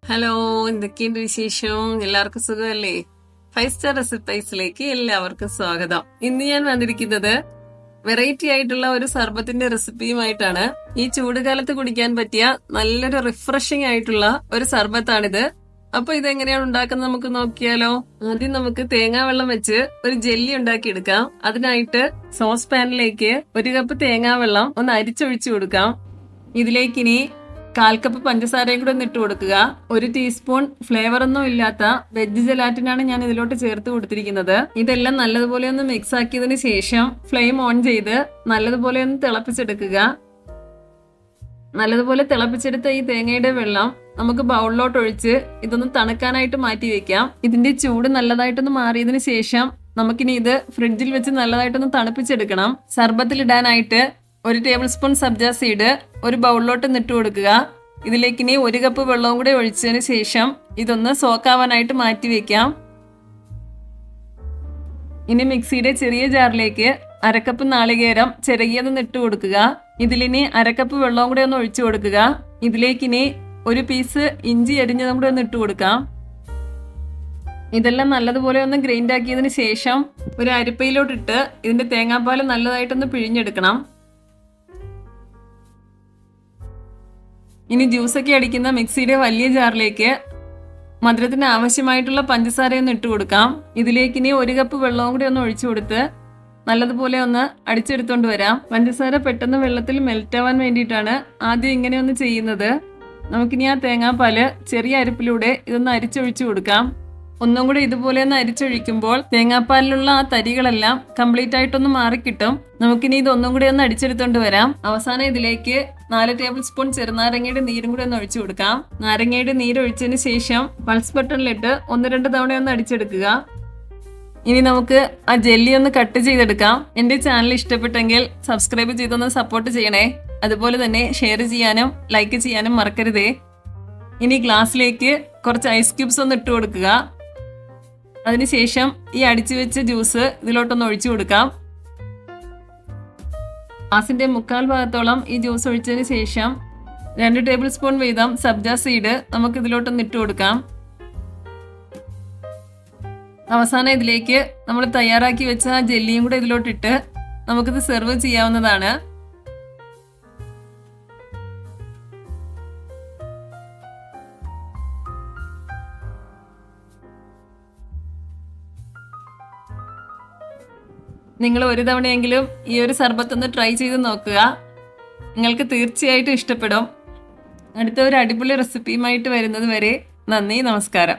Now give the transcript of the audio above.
Hello, എന്തൊക്കെയുണ്ട് വിശേഷം? എല്ലാവർക്കും സുഖമല്ലേ? 5 സ്റ്റാർ റെസിപ്പീസിലേക്ക് എല്ലാവർക്കും സ്വാഗതം. ഇന്ന് ഞാൻ വന്നിരിക്കുന്നത് വെറൈറ്റി ആയിട്ടുള്ള ഒരു സർബത്തിന്റെ റെസിപ്പിയുമായിട്ടാണ്. ഈ ചൂടുകാലത്ത് കുടിക്കാൻ പറ്റിയ നല്ലൊരു റിഫ്രഷിംഗ് ആയിട്ടുള്ള ഒരു സർബത്താണിത്. അപ്പൊ ഇതെങ്ങനെയാണ് ഉണ്ടാക്കുന്നത് നമുക്ക് നോക്കിയാലോ. ആദ്യം നമുക്ക് തേങ്ങാവെള്ളം വെച്ച് ഒരു ജെല്ലി ഉണ്ടാക്കി എടുക്കാം. അതിനായിട്ട് സോസ് പാനിലേക്ക് 1 കപ്പ് തേങ്ങാവെള്ളം ഒന്ന് അരിച്ചൊഴിച്ചു കൊടുക്കാം. ഇതിലേക്കിനി 1/4 കപ്പ് പഞ്ചസാരയും കൂടെ ഒന്ന് ഇട്ട് കൊടുക്കുക. 1 ടീസ്പൂൺ ഫ്ലേവർ ഒന്നും ഇല്ലാത്ത വെജ് ജെലാറ്റിനാണ് ഞാൻ ഇതിലോട്ട് ചേർത്ത് കൊടുത്തിരിക്കുന്നത്. ഇതെല്ലാം നല്ലതുപോലെ ഒന്ന് മിക്സ് ആക്കിയതിന് ശേഷം ഫ്ലെയിം ഓൺ ചെയ്ത് നല്ലതുപോലെ ഒന്ന് തിളപ്പിച്ചെടുക്കുക. നല്ലതുപോലെ തിളപ്പിച്ചെടുത്ത ഈ തേങ്ങയുടെ വെള്ളം നമുക്ക് ബൗളിലോട്ട് ഒഴിച്ച് ഇതൊന്ന് തണുക്കാനായിട്ട് മാറ്റി വെക്കാം. ഇതിന്റെ ചൂട് നല്ലതായിട്ടൊന്ന് മാറിയതിനു ശേഷം നമുക്കിനി ഇത് ഫ്രിഡ്ജിൽ വെച്ച് നല്ലതായിട്ടൊന്ന് തണുപ്പിച്ചെടുക്കണം. സർബത്തിലിടാനായിട്ട് 1 ടേബിൾ സ്പൂൺ സബ്ജ സീഡ് ഒരു ബൗളിലോട്ട് ഇട്ട് കൊടുക്കുക. ഇതിലേക്കിനി 1 കപ്പ് വെള്ളവും കൂടെ ഒഴിച്ചതിന് ശേഷം ഇതൊന്ന് സോക്കാവാനായിട്ട് മാറ്റി വെക്കാം. ഇനി മിക്സിയുടെ ചെറിയ ജാറിലേക്ക് 1/2 കപ്പ് നാളികേരം ചിരകിയതൊന്ന് ഇട്ട് കൊടുക്കുക. ഇതിലിനി 1/2 കപ്പ് വെള്ളവും കൂടെ ഒന്ന് ഒഴിച്ചു കൊടുക്കുക. ഇതിലേക്കിനി 1 പീസ് ഇഞ്ചി അരിഞ്ഞതും കൂടെ ഒന്ന് ഇട്ട് കൊടുക്കാം. ഇതെല്ലാം നല്ലതുപോലെ ഒന്ന് ഗ്രൈൻഡ് ആക്കിയതിന് ശേഷം ഒരു അരിപ്പയിലോട്ടിട്ട് ഇതിന്റെ തേങ്ങാപ്പാൽ നല്ലതായിട്ടൊന്ന് പിഴിഞ്ഞെടുക്കണം. ഇനി ജ്യൂസൊക്കെ അടിക്കുന്ന മിക്സിയുടെ വലിയ ജാറിലേക്ക് മധുരത്തിന് ആവശ്യമായിട്ടുള്ള പഞ്ചസാരയൊന്ന് ഇട്ട് കൊടുക്കാം. ഇതിലേക്ക് ഇനി 1 കപ്പ് വെള്ളവും കൂടി ഒന്ന് ഒഴിച്ചു കൊടുത്ത് നല്ലതുപോലെ ഒന്ന് അടിച്ചെടുത്തോണ്ട് വരാം. പഞ്ചസാര പെട്ടെന്ന് വെള്ളത്തിൽ മെൽറ്റ് ആവാൻ വേണ്ടിയിട്ടാണ് ആദ്യം ഇങ്ങനെ ഒന്ന് ചെയ്യുന്നത്. നമുക്കിനി ആ തേങ്ങാപ്പാല് ചെറിയ അരിപ്പിലൂടെ ഇതൊന്ന് അരിച്ചൊഴിച്ചു കൊടുക്കാം. ഒന്നും കൂടി ഇതുപോലെ ഒന്ന് അരിച്ചൊഴിക്കുമ്പോൾ തേങ്ങാപ്പാലിലുള്ള ആ തരികളെല്ലാം കംപ്ലീറ്റ് ആയിട്ടൊന്ന് മാറിക്കിട്ടും. നമുക്കിനി ഇതൊന്നും കൂടി ഒന്ന് അടിച്ചെടുത്തോണ്ട് വരാം. അവസാനം ഇതിലേക്ക് 4 ടേബിൾ സ്പൂൺ ചെറുനാരങ്ങയുടെ നീരും കൂടി ഒന്ന് ഒഴിച്ചു കൊടുക്കാം. നാരങ്ങയുടെ നീര് ഒഴിച്ചതിന് ശേഷം പൾസ് ബട്ടണിലിട്ട് 1-2 തവണ ഒന്ന് അടിച്ചെടുക്കുക. ഇനി നമുക്ക് ആ ജെല്ലി ഒന്ന് കട്ട് ചെയ്തെടുക്കാം. എന്റെ ചാനൽ ഇഷ്ടപ്പെട്ടെങ്കിൽ സബ്സ്ക്രൈബ് ചെയ്തൊന്ന് സപ്പോർട്ട് ചെയ്യണേ. അതുപോലെ തന്നെ ഷെയർ ചെയ്യാനും ലൈക്ക് ചെയ്യാനും മറക്കരുതേ. ഇനി ഗ്ലാസ്സിലേക്ക് കുറച്ച് ഐസ് ക്യൂബ്സ് ഒന്ന് ഇട്ട് കൊടുക്കുക. അതിനുശേഷം ഈ അടിച്ചു വെച്ച ജ്യൂസ് ഇതിലോട്ടൊന്ന് ഒഴിച്ചു കൊടുക്കാം. ഗ്ലാസിന്റെ 1/4 ഭാഗത്തോളം ഈ ജ്യൂസ് ഒഴിച്ചതിന് ശേഷം 2 ടേബിൾ സ്പൂൺ വീതം സബ്ജ സീഡ് നമുക്ക് ഇതിലോട്ടൊന്ന് ഇട്ട് കൊടുക്കാം. അവസാനം ഇതിലേക്ക് നമ്മൾ തയ്യാറാക്കി വെച്ച ജെല്ലിയും കൂടെ ഇതിലോട്ടിട്ട് നമുക്കിത് സെർവ് ചെയ്യാവുന്നതാണ്. നിങ്ങൾ ഒരു തവണയെങ്കിലും ഈ ഒരു സർബത്തൊന്ന് ട്രൈ ചെയ്ത് നോക്കുക. നിങ്ങൾക്ക് തീർച്ചയായിട്ടും ഇഷ്ടപ്പെടും. അടുത്ത ഒരു അടിപൊളി റെസിപ്പിയുമായിട്ട് വരുന്നത് വരെ നന്ദി, നമസ്കാരം.